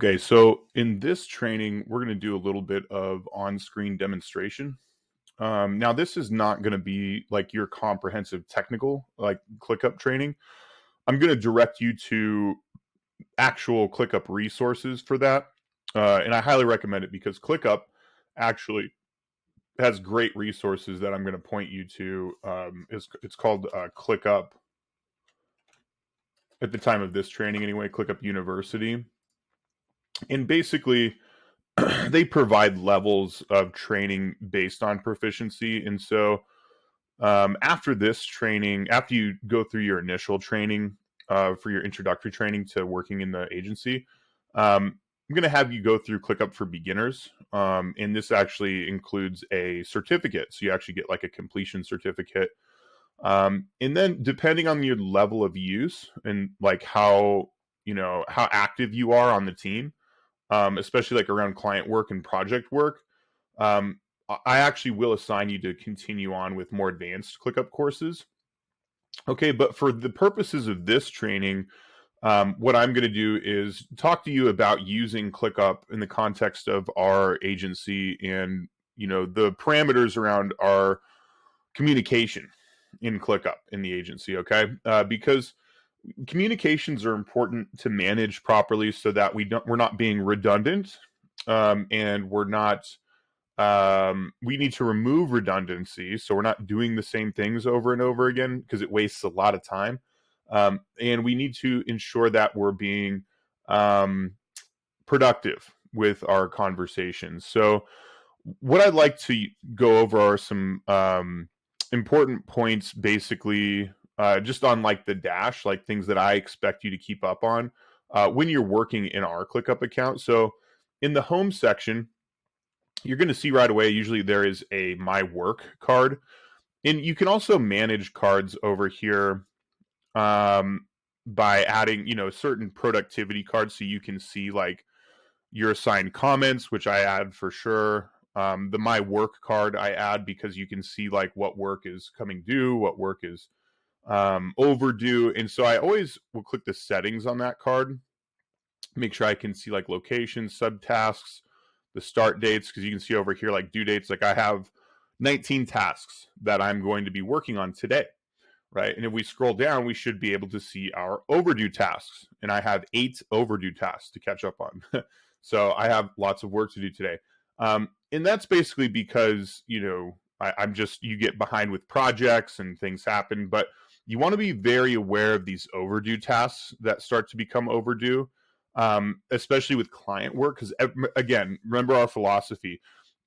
Okay, so in this training, we're going to do a little bit of on-screen demonstration. Now, this is not going to be like your comprehensive technical, like ClickUp training. I'm going to direct you to actual ClickUp resources for that. And I highly recommend it because ClickUp actually has great resources that I'm going to point you to. It's called ClickUp at the time of this training anyway, ClickUp University. And basically, they provide levels of training based on proficiency. And so after this training, after you go through your initial training for your introductory training to working in the agency, I'm going to have you go through ClickUp for beginners. And this actually includes a certificate. So you actually get like a completion certificate. And then depending on your level of use and like how active you are on the team, especially like around client work and project work, um, I actually will assign you to continue on with more advanced ClickUp courses. Okay, but for the purposes of this training, what I'm going to do is talk to you about using ClickUp in the context of our agency and the parameters around our communication in ClickUp in the agency. Okay, because communications are important to manage properly so that we're not being redundant, and we need to remove redundancy so we're not doing the same things over and over again because it wastes a lot of time, and we need to ensure that we're being productive with our conversations. So what I'd like to go over are some important points, basically, just on like the dash, like things that I expect you to keep up on when you're working in our ClickUp account. So in the home section, you're going to see right away, usually there is a My Work card. And you can also manage cards over here by adding, certain productivity cards so you can see like your assigned comments, which I add for sure. The My Work card I add because you can see like what work is coming due, what work is overdue. And so I always will click the settings on that card, make sure I can see like locations, subtasks, the start dates, because you can see over here like due dates. Like I have 19 tasks that I'm going to be working on today, right? And if we scroll down, we should be able to see our overdue tasks. And I have 8 overdue tasks to catch up on. So I have lots of work to do today. And that's basically because, you get behind with projects and things happen, but you want to be very aware of these overdue tasks that start to become overdue, especially with client work. Because again, remember our philosophy,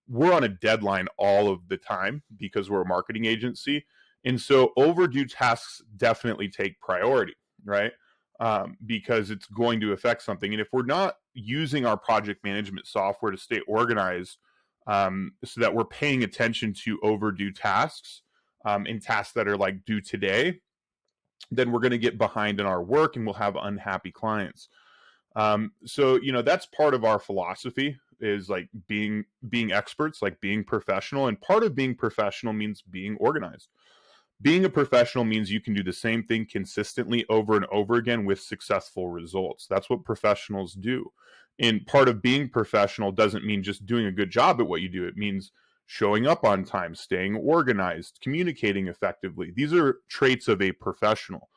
we're on a deadline all of the time because we're a marketing agency. And so overdue tasks definitely take priority, right? Because it's going to affect something. And if we're not using our project management software to stay organized, so that we're paying attention to overdue tasks and tasks that are like due today, then we're going to get behind in our work and we'll have unhappy clients. So that's part of our philosophy, is like being experts, like being professional. And part of being professional means being organized. Being a professional means you can do the same thing consistently over and over again with successful results. That's what professionals do. And part of being professional doesn't mean just doing a good job at what you do. It means showing up on time, staying organized, communicating effectively. These are traits of a professional,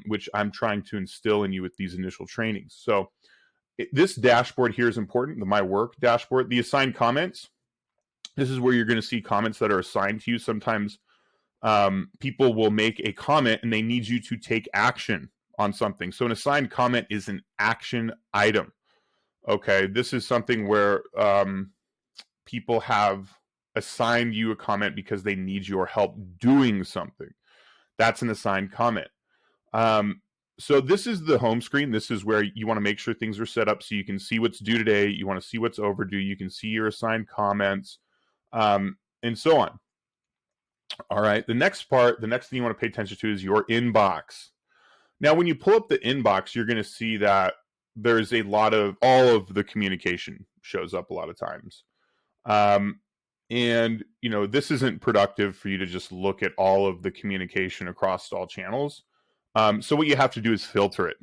which I'm trying to instill in you with these initial trainings. So this dashboard here is important, the My Work dashboard. The assigned comments, this is where you're going to see comments that are assigned to you. Sometimes people will make a comment and they need you to take action on something. So an assigned comment is an action item. Okay, this is something where people have assigned you a comment because they need your help doing something. That's an assigned comment. So this is the home screen. This is where you want to make sure things are set up so you can see what's due today. You want to see what's overdue. You can see your assigned comments, and so on. All right, the next thing you want to pay attention to is your inbox. Now, when you pull up the inbox, you're going to see that there's all of the communication shows up a lot of times. And, this isn't productive for you to just look at all of the communication across all channels. So what you have to do is filter it.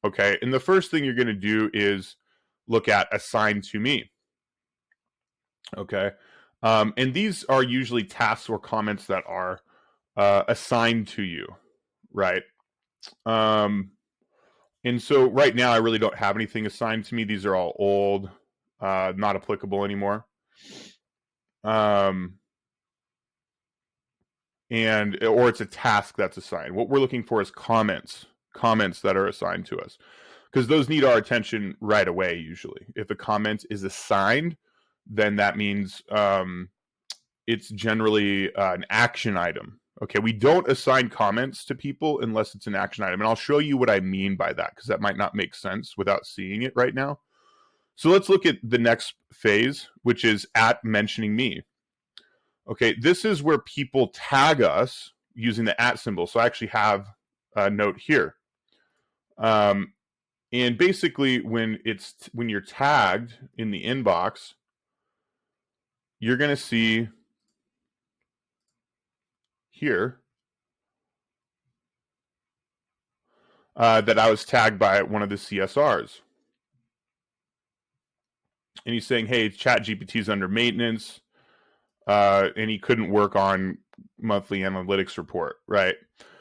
Okay, and the first thing you're going to do is look at assigned to me. Okay. And these are usually tasks or comments that are assigned to you, right? And so right now, I really don't have anything assigned to me. These are all old, not applicable anymore. Or it's a task that's assigned. What we're looking for is comments that are assigned to us, because those need our attention right away. Usually, if a comment is assigned, then that means it's generally an action item. Okay, we don't assign comments to people unless it's an action item. And I'll show you what I mean by that, because that might not make sense without seeing it right now. So let's look at the next phase, which is at mentioning me. Okay, this is where people tag us using the at symbol. So I actually have a note here. And basically, when you're tagged in the inbox, you're going to see here that I was tagged by one of the CSRs. And he's saying, hey, ChatGPT's under maintenance, and he couldn't work on monthly analytics report, right?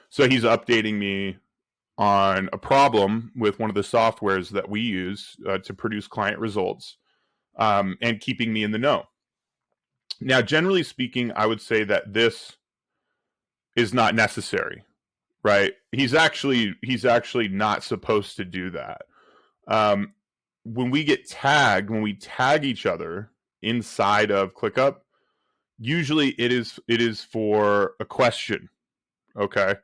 So he's updating me on a problem with one of the softwares that we use to produce client results, and keeping me in the know. Now, generally speaking, I would say that this is not necessary, right? He's actually not supposed to do that. When we get tagged, when we tag each other inside of ClickUp, usually it is for a question. Okay.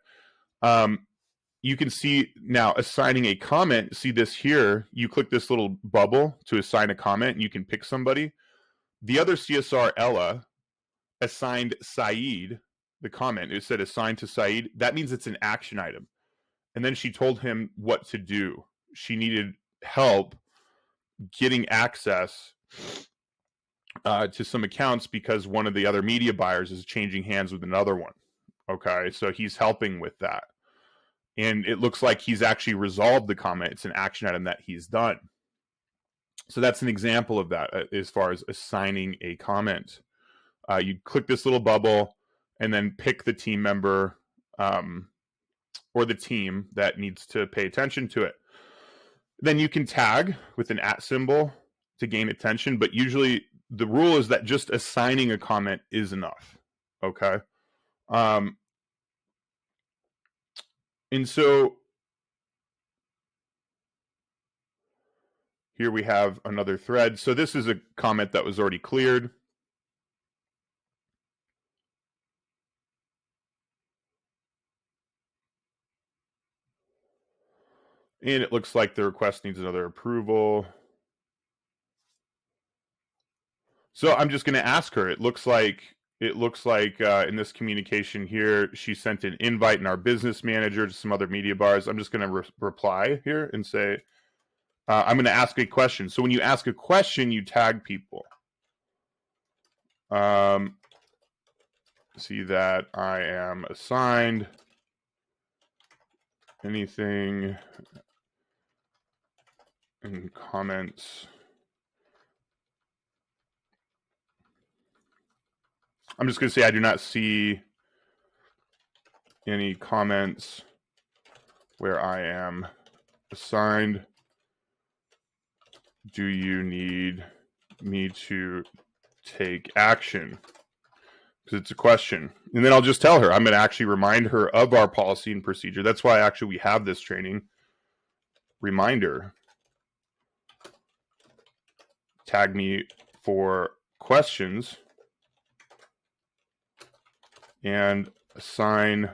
You can see now assigning a comment. See this here. You click this little bubble to assign a comment, and you can pick somebody. The other CSR, Ella, assigned Saeed the comment. It said assigned to Saeed. That means it's an action item. And then she told him what to do. She needed help getting access to some accounts because one of the other media buyers is changing hands with another one. Okay, so he's helping with that. And it looks like he's actually resolved the comment. It's an action item that he's done. So that's an example of that as far as assigning a comment. You click this little bubble and then pick the team member or the team that needs to pay attention to it. Then you can tag with an at symbol to gain attention, but usually the rule is that just assigning a comment is enough. Okay. And so here we have another thread. So this is a comment that was already cleared. And it looks like the request needs another approval. So I'm just going to ask her. It looks like in this communication here, she sent an invite in our business manager to some other media bars. I'm just going to reply here and say, I'm going to ask a question. So when you ask a question, you tag people. See that I am assigned anything in comments. I'm just going to say I do not see any comments where I am assigned. Do you need me to take action? Because it's a question. And then I'll just tell her. I'm going to actually remind her of our policy and procedure. That's why actually we have this training. Reminder. Tag me for questions and assign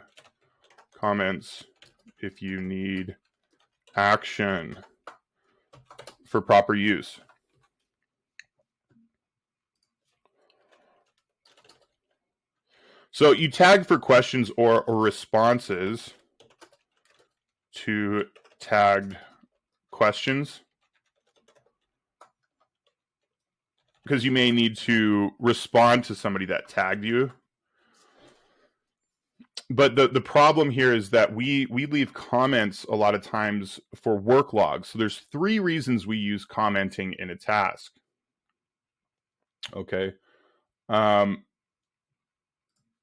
comments if you need action for proper use. So you tag for questions or responses to tagged questions, because you may need to respond to somebody that tagged you. But the problem here is that we leave comments a lot of times for work logs. So there's 3 reasons we use commenting in a task. Okay. And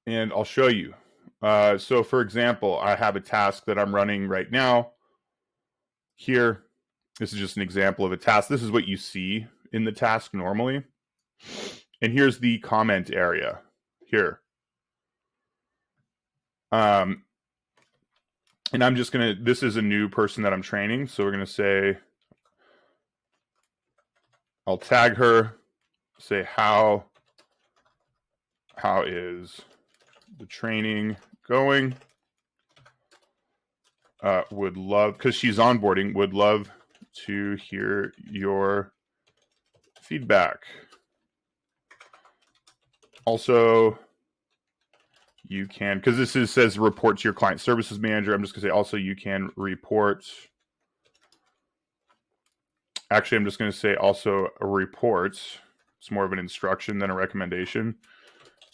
I'll show you. So for example, I have a task that I'm running right now here. This is just an example of a task. This is what you see in the task normally. And here's the comment area here. And I'm just going to, this is a new person that I'm training. So we're going to say, I'll tag her, say how is the training going? Would love, because she's onboarding, would love to hear your feedback. Also, you can, because this says report to your client services manager. I'm just going to say also you can report. Actually, I'm just going to say also a report. It's more of an instruction than a recommendation.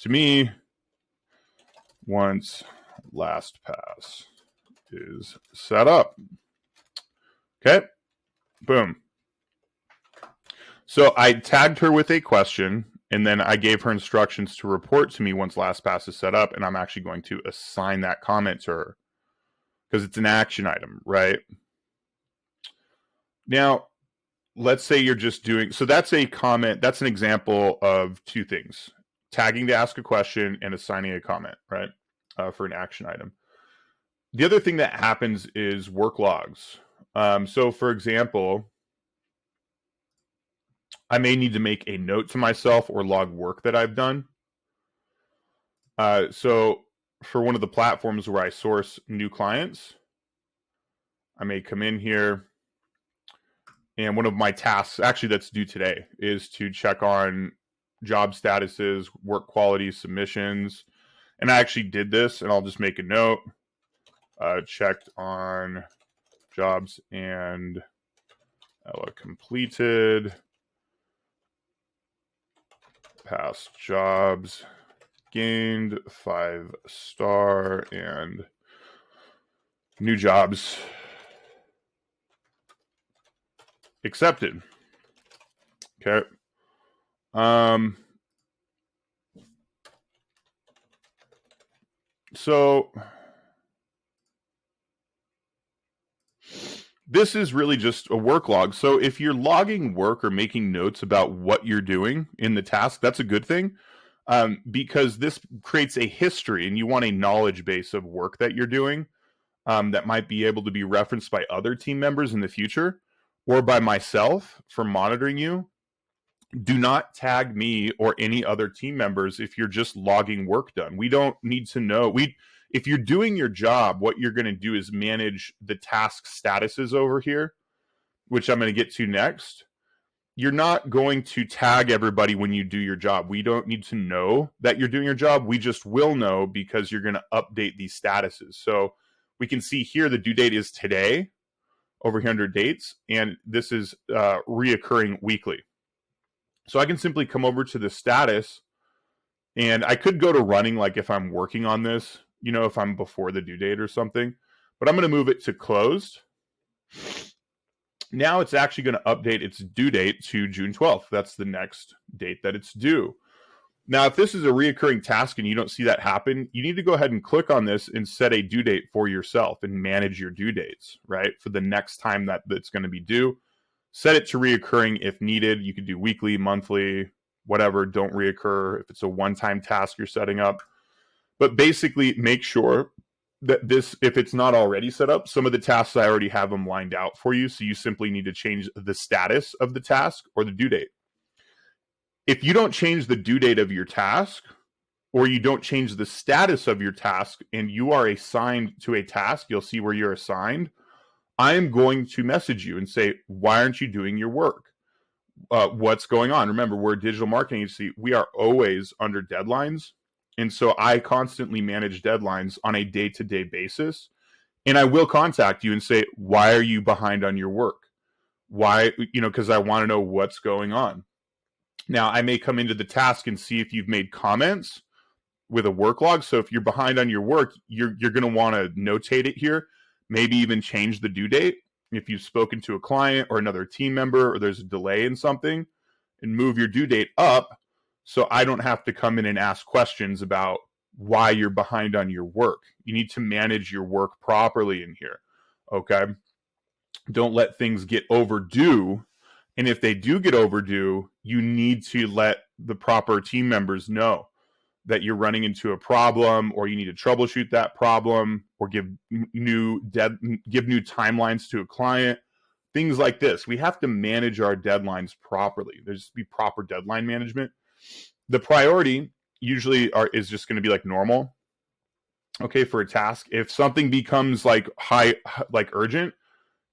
To me, once LastPass is set up. Okay, boom. So I tagged her with a question, and then I gave her instructions to report to me once LastPass is set up, and I'm actually going to assign that comment to her because it's an action item, right? Now, let's say you're just doing, so that's a comment, that's an example of 2 things, tagging to ask a question and assigning a comment, right, for an action item. The other thing that happens is work logs. So for example, I may need to make a note to myself or log work that I've done. So for one of the platforms where I source new clients, I may come in here, and one of my tasks, actually that's due today, is to check on job statuses, work quality, submissions. And I actually did this, and I'll just make a note. Checked on jobs and completed, past jobs, gained 5-star, and new jobs accepted. Okay. So this is really just a work log. So if you're logging work or making notes about what you're doing in the task, that's a good thing, because this creates a history, and you want a knowledge base of work that you're doing that might be able to be referenced by other team members in the future or by myself for monitoring you. Do not tag me or any other team members if you're just logging work done. We don't need to know. If you're doing your job, what you're going to do is manage the task statuses over here, which I'm going to get to next. You're not going to tag everybody when you do your job. We don't need to know that you're doing your job. We just will know because you're going to update these statuses. So we can see here the due date is today, over here under dates, and this is reoccurring weekly. So I can simply come over to the status, and I could go to running, like if I'm working on this, if I'm before the due date or something, but I'm going to move it to closed. Now it's actually going to update its due date to June 12th. That's the next date that it's due. Now, if this is a reoccurring task and you don't see that happen, you need to go ahead and click on this and set a due date for yourself and manage your due dates, right? For the next time that it's going to be due. Set it to reoccurring if needed. You could do weekly, monthly, whatever. Don't reoccur if it's a one-time task you're setting up. But basically, make sure that this, if it's not already set up, some of the tasks I already have them lined out for you. So you simply need to change the status of the task or the due date. If you don't change the due date of your task, or you don't change the status of your task, and you are assigned to a task, you'll see where you're assigned. I am going to message you and say, why aren't you doing your work? What's going on? Remember, we're a digital marketing agency. We are always under deadlines. And so I constantly manage deadlines on a day-to-day basis. And I will contact you and say, why are you behind on your work? Why, because I want to know what's going on. Now, I may come into the task and see if you've made comments with a work log. So if you're behind on your work, you're going to want to notate it here, maybe even change the due date if you've spoken to a client or another team member or there's a delay in something, and move your due date up so I don't have to come in and ask questions about why you're behind on your work. You need to manage your work properly in here. Okay? Don't let things get overdue. And if they do get overdue, you need to let the proper team members know that you're running into a problem, or you need to troubleshoot that problem, or give new timelines to a client. Things like this. We have to manage our deadlines properly. There's to be proper deadline management. The priority usually is just going to be like normal. Okay, for a task. If something becomes like urgent,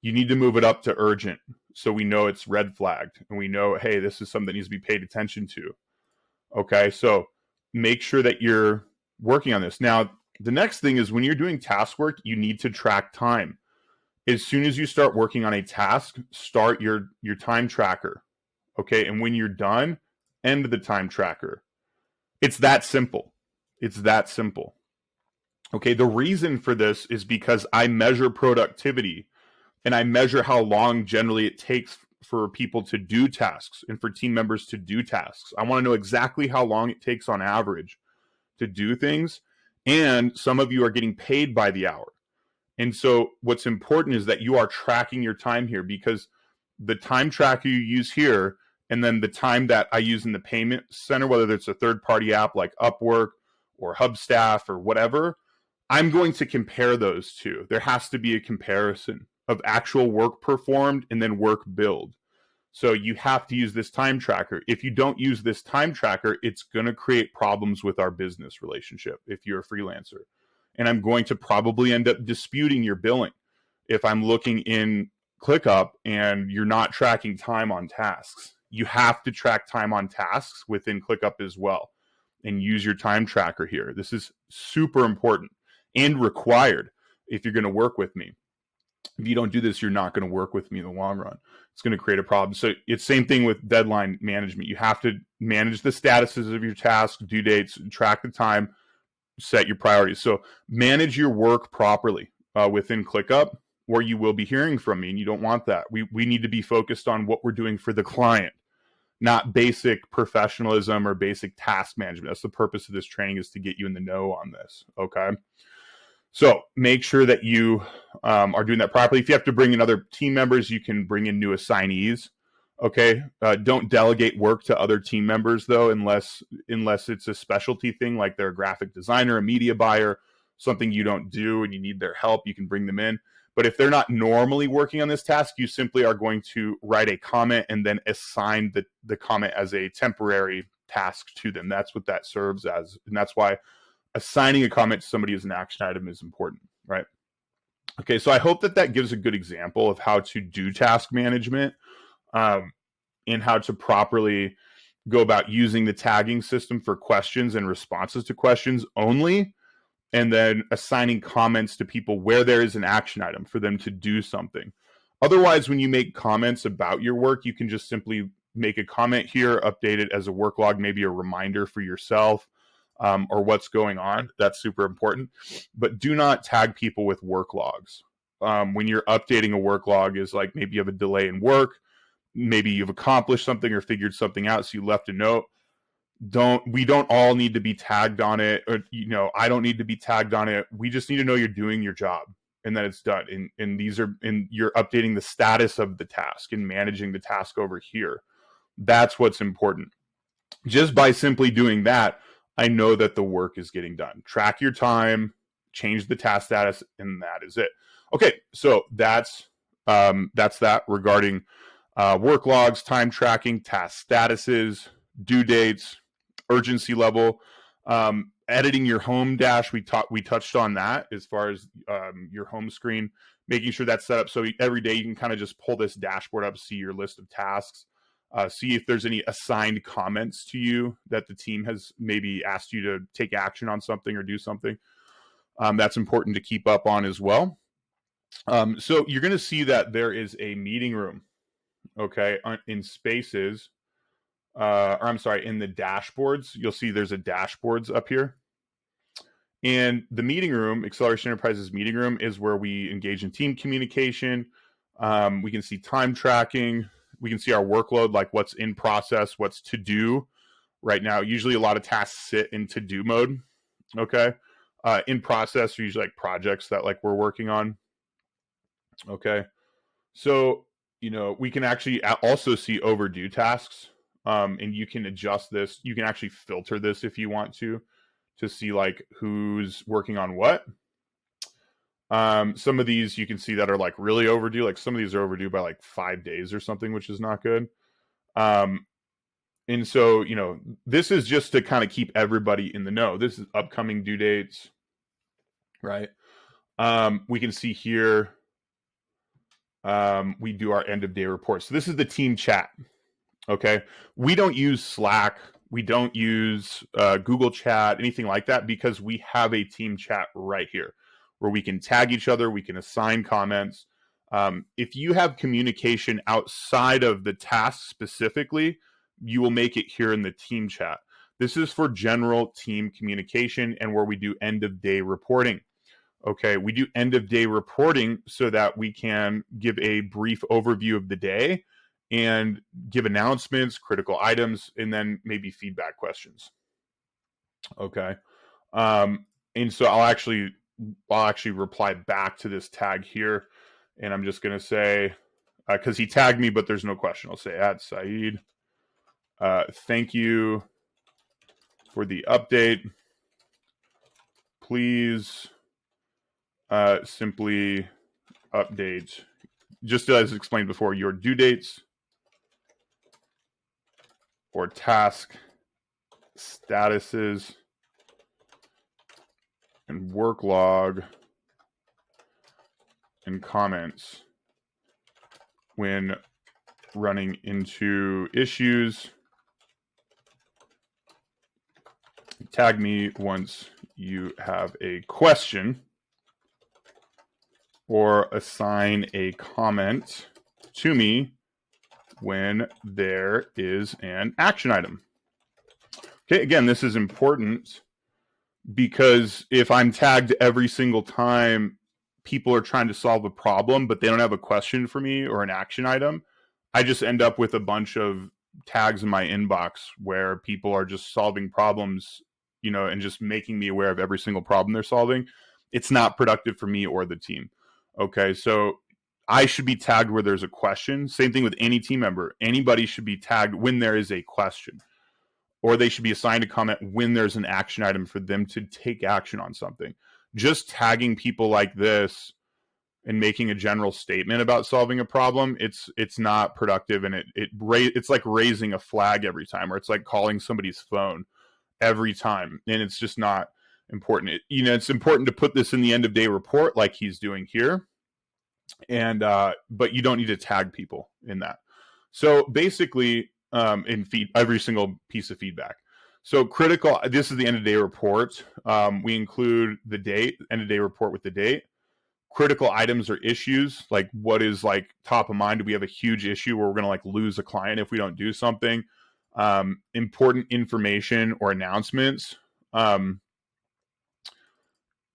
you need to move it up to urgent, so we know it's red flagged and we know, hey, this is something that needs to be paid attention to. Okay, so make sure that you're working on this. Now, the next thing is when you're doing task work, you need to track time. As soon as you start working on a task, start your time tracker. Okay, and when you're done, end the time tracker. It's that simple. It's that simple. Okay, the reason for this is because I measure productivity and I measure how long generally it takes for people to do tasks and for team members to do tasks. I want to know exactly how long it takes on average to do things. And some of you are getting paid by the hour. And so what's important is that you are tracking your time here, because the time tracker you use here and then the time that I use in the payment center, whether it's a third-party app like Upwork or Hubstaff or whatever, I'm going to compare those two. There has to be a comparison of actual work performed and then work billed. So you have to use this time tracker. If you don't use this time tracker, it's going to create problems with our business relationship if you're a freelancer. And I'm going to probably end up disputing your billing if I'm looking in ClickUp and you're not tracking time on tasks. You have to track time on tasks within ClickUp as well and use your time tracker here. This is super important and required if you're going to work with me. If you don't do this, you're not going to work with me in the long run. It's going to create a problem. So it's same thing with deadline management. You have to manage the statuses of your tasks, due dates, track the time, set your priorities. So manage your work properly within ClickUp, or you will be hearing from me, and you don't want that. We need to be focused on what we're doing for the client, not basic professionalism or basic task management. That's the purpose of this training, is to get you in the know on this, okay? So make sure that you are doing that properly. If you have to bring in other team members, you can bring in new assignees. Okay. Don't delegate work to other team members though, unless it's a specialty thing, like they're a graphic designer, a media buyer, something you don't do and you need their help, you can bring them in. But if they're not normally working on this task, you simply are going to write a comment and then assign the comment as a temporary task to them. That's what that serves as. And that's why assigning a comment to somebody as an action item is important, right? Okay, so I hope that gives a good example of how to do task management and how to properly go about using the tagging system for questions and responses to questions only, and then assigning comments to people where there is an action item for them to do something. Otherwise, when you make comments about your work, you can just simply make a comment here, update it as a work log, maybe a reminder for yourself, or what's going on. That's super important. But do not tag people with work logs. When you're updating a work log, is like maybe you have a delay in work, maybe you've accomplished something or figured something out, so you left a note. We don't all need to be tagged on it, or I don't need to be tagged on it. We just need to know you're doing your job and that it's done. And you're updating the status of the task and managing the task over here. That's what's important. Just by simply doing that, I know that the work is getting done. Track your time, change the task status, and that is it. Okay, so that's that regarding work logs, time tracking, task statuses, due dates, urgency level, editing your home dash. We touched on that as far as your home screen, making sure that's set up so every day you can kind of just pull this dashboard up, see your list of tasks. See if there's any assigned comments to you that the team has maybe asked you to take action on something or do something. That's important to keep up on as well. So you're going to see that there is a meeting room, okay, in Spaces, or I'm sorry, in the dashboards. You'll see there's a dashboards up here. And the meeting room, Acceleration Enterprises meeting room, is where we engage in team communication. We can see time tracking. We can see our workload, like what's in process, what's to do right now. Usually a lot of tasks sit in to do mode. Okay. In process are usually like projects that like we're working on. Okay. So, we can actually also see overdue tasks. And you can adjust this. You can actually filter this if you want to see like who's working on what. Some of these you can see that are like really overdue. Like some of these are overdue by like 5 days or something, which is not good. And so, this is just to kind of keep everybody in the know. This is upcoming due dates, right? We can see here, we do our end of day report. So this is the team chat. Okay. We don't use Slack. We don't use Google Chat, anything like that, because we have a team chat right here where we can tag each other. We can assign comments. If you have communication outside of the task specifically, you will make it here in the team chat. This is for general team communication and where we do end of day reporting. Okay, we do end of day reporting so that we can give a brief overview of the day and give announcements, critical items, and then maybe feedback questions. Okay. And so I'll actually reply back to this tag here, and I'm just gonna say, because he tagged me, but there's no question. I'll say at Saeed, thank you for the update. Please simply update, just as explained before, your due dates or task statuses and work log and comments when running into issues. Tag me once you have a question or assign a comment to me when there is an action item. Okay, again, this is important because if I'm tagged every single time people are trying to solve a problem, but they don't have a question for me or an action item, I just end up with a bunch of tags in my inbox where people are just solving problems, and just making me aware of every single problem they're solving. It's not productive for me or the team. Okay, so I should be tagged where there's a question. Same thing with any team member. Anybody should be tagged when there is a question, or they should be assigned a comment when there's an action item for them to take action on something. Just tagging people like this and making a general statement about solving a problem, it's not productive, and it's like raising a flag every time, or it's like calling somebody's phone every time, and it's just not important. It's important to put this in the end of day report like he's doing here, and but you don't need to tag people in that. So basically, in every single piece of feedback. So critical, this is the end of day report. We include the date, end of day report with the date. Critical items or issues, like what is like top of mind. Do we have a huge issue where we're going to like lose a client if we don't do something? Important information or announcements.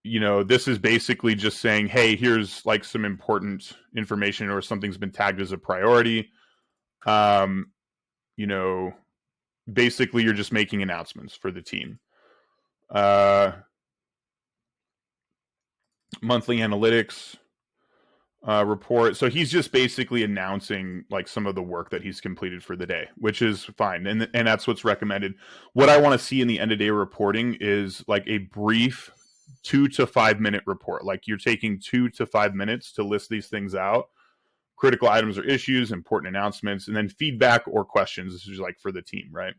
This is basically just saying, hey, here's like some important information, or something's been tagged as a priority. Basically you're just making announcements for the team. Monthly analytics report. So he's just basically announcing like some of the work that he's completed for the day, which is fine. And that's what's recommended. What I want to see in the end of day reporting is like a brief 2 to 5 minute report. Like you're taking 2 to 5 minutes to list these things out. Critical items or issues, important announcements, and then feedback or questions. This is like for the team, right?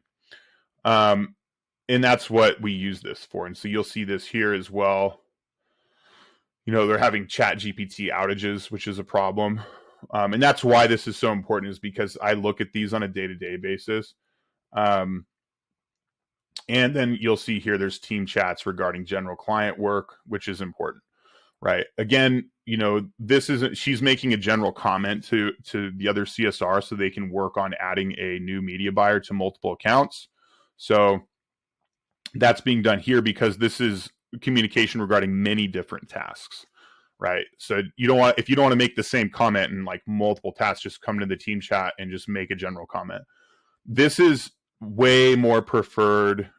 And that's what we use this for. And so you'll see this here as well. They're having chat GPT outages, which is a problem. And that's why this is so important, is because I look at these on a day-to-day basis. And then you'll see here there's team chats regarding general client work, which is important, right? Again, she's making a general comment to the other CSR so they can work on adding a new media buyer to multiple accounts. So that's being done here because this is communication regarding many different tasks, right? So you don't want, if you don't want to make the same comment in like multiple tasks, just come to the team chat and just make a general comment. This is way more preferred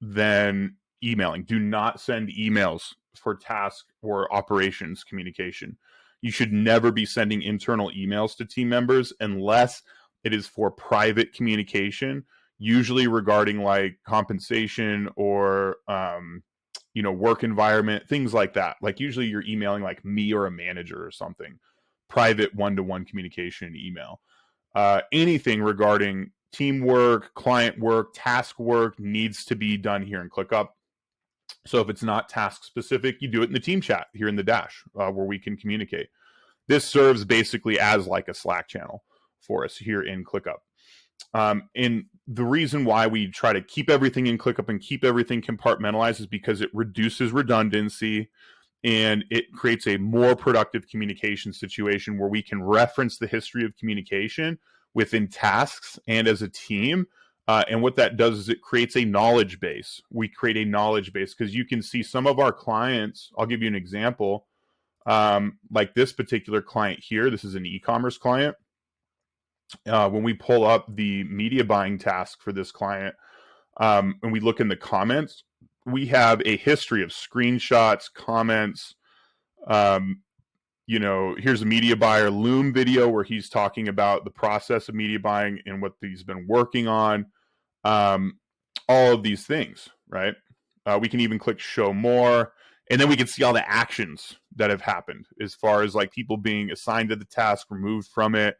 than emailing. Do not send emails for task or operations communication. You should never be sending internal emails to team members unless it is for private communication, usually regarding like compensation or work environment, things like that. Like usually you're emailing like me or a manager or something. Private one-to-one communication email. Anything regarding teamwork, client work, task work needs to be done here in ClickUp. So if it's not task specific, you do it in the team chat here in the dash where we can communicate. This serves basically as like a Slack channel for us here in ClickUp. And the reason why we try to keep everything in ClickUp and keep everything compartmentalized is because it reduces redundancy and it creates a more productive communication situation where we can reference the history of communication within tasks and as a team. And what that does is it creates a knowledge base. We create a knowledge base because you can see some of our clients. I'll give you an example. Like this particular client here, this is an e-commerce client. When we pull up the media buying task for this client, and we look in the comments, we have a history of screenshots, comments. Here's a media buyer Loom video where he's talking about the process of media buying and what he's been working on. All of these things, right? We can even click show more, and then we can see all the actions that have happened as far as like people being assigned to the task, removed from it,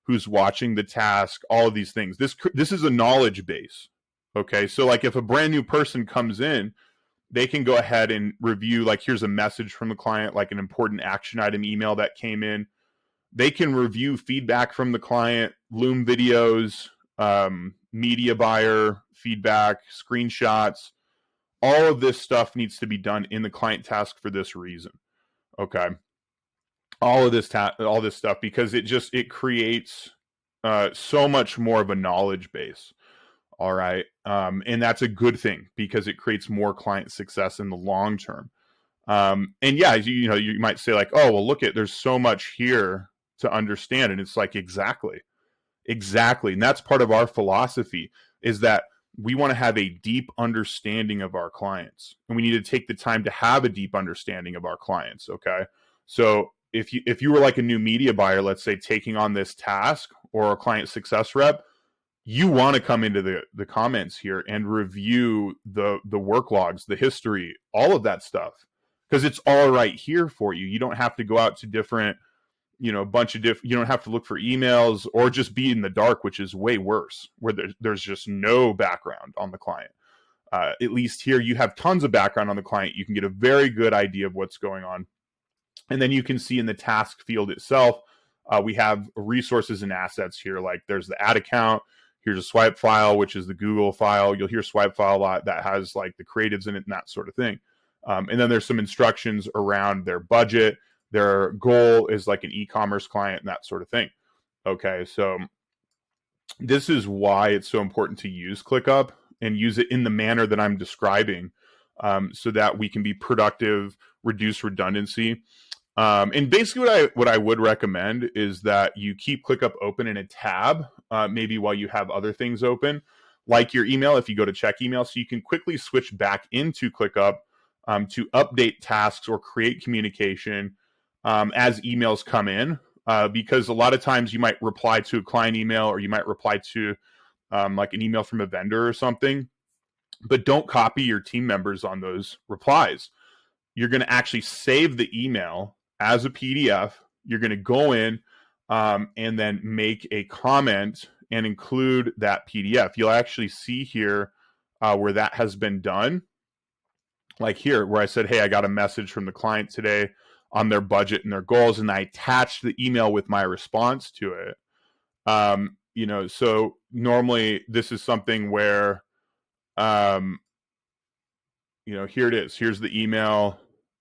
who's watching the task, all of these things. This is a knowledge base. Okay, so like if a brand new person comes in, they can go ahead and review, like here's a message from the client, like an important action item email that came in. They can review feedback from the client, Loom videos, media buyer feedback, screenshots. All of this stuff needs to be done in the client task for this reason. Okay. All of this stuff, because it creates so much more of a knowledge base. All right. And that's a good thing because it creates more client success in the long term. And yeah, you might say like, oh, well, there's so much here to understand. And it's like, exactly. And that's part of our philosophy, is that we want to have a deep understanding of our clients, and we need to take the time to have a deep understanding of our clients. Okay. So if you were like a new media buyer, let's say, taking on this task, or a client success rep, you want to come into the comments here and review the work logs, the history, all of that stuff, because it's all right here for you. You don't have to go out to different, you don't have to look for emails or just be in the dark, which is way worse, where there's just no background on the client. At least here you have tons of background on the client. You can get a very good idea of what's going on. And then you can see in the task field itself, we have resources and assets here. Like there's the ad account. Here's a swipe file, which is the Google file. You'll hear swipe file a lot. That has like the creatives in it and that sort of thing. And then there's some instructions around their budget. Their goal is like an e-commerce client and that sort of thing. Okay, so this is why it's so important to use ClickUp and use it in the manner that I'm describing, so that we can be productive, reduce redundancy. And basically what I would recommend is that you keep ClickUp open in a tab, maybe while you have other things open, like your email, if you go to check email, so you can quickly switch back into ClickUp to update tasks or create communication as emails come in, because a lot of times you might reply to a client email, or you might reply to like an email from a vendor or something, but don't copy your team members on those replies. You're going to actually save the email as a PDF. You're going to go in and then make a comment and include that PDF. You'll actually see here where that has been done. Like here, where I said, hey, I got a message from the client today on their budget and their goals, and I attached the email with my response to it. So normally this is something where, here it is. Here's the email.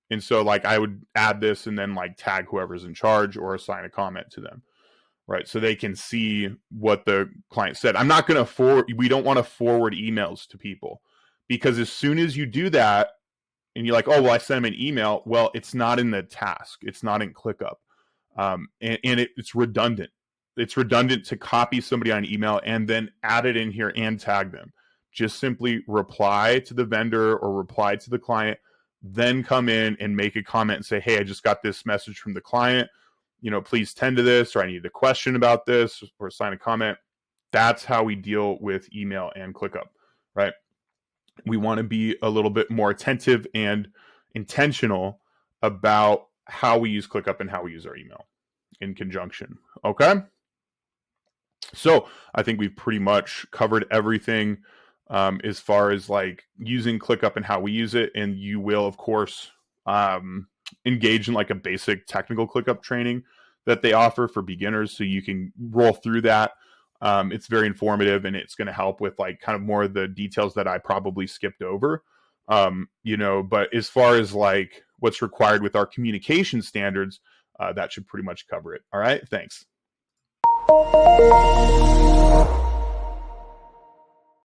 And so like I would add this and then like tag whoever's in charge or assign a comment to them, right? So they can see what the client said. I'm not going to we don't want to forward emails to people, because as soon as you do that, and you're like, oh, well, I sent them an email. Well, it's not in the task. It's not in ClickUp. It's redundant. It's redundant to copy somebody on email and then add it in here and tag them. Just simply reply to the vendor or reply to the client, then come in and make a comment and say, hey, I just got this message from the client. Please tend to this, or I need a question about this, or sign a comment. That's how we deal with email and ClickUp, right? We want to be a little bit more attentive and intentional about how we use ClickUp and how we use our email in conjunction. Okay. So I think we've pretty much covered everything as far as like using ClickUp and how we use it. And you will, of course, engage in like a basic technical ClickUp training that they offer for beginners. So you can roll through that. It's very informative, and it's going to help with like kind of more of the details that I probably skipped over. But as far as like what's required with our communication standards, that should pretty much cover it. All right. Thanks.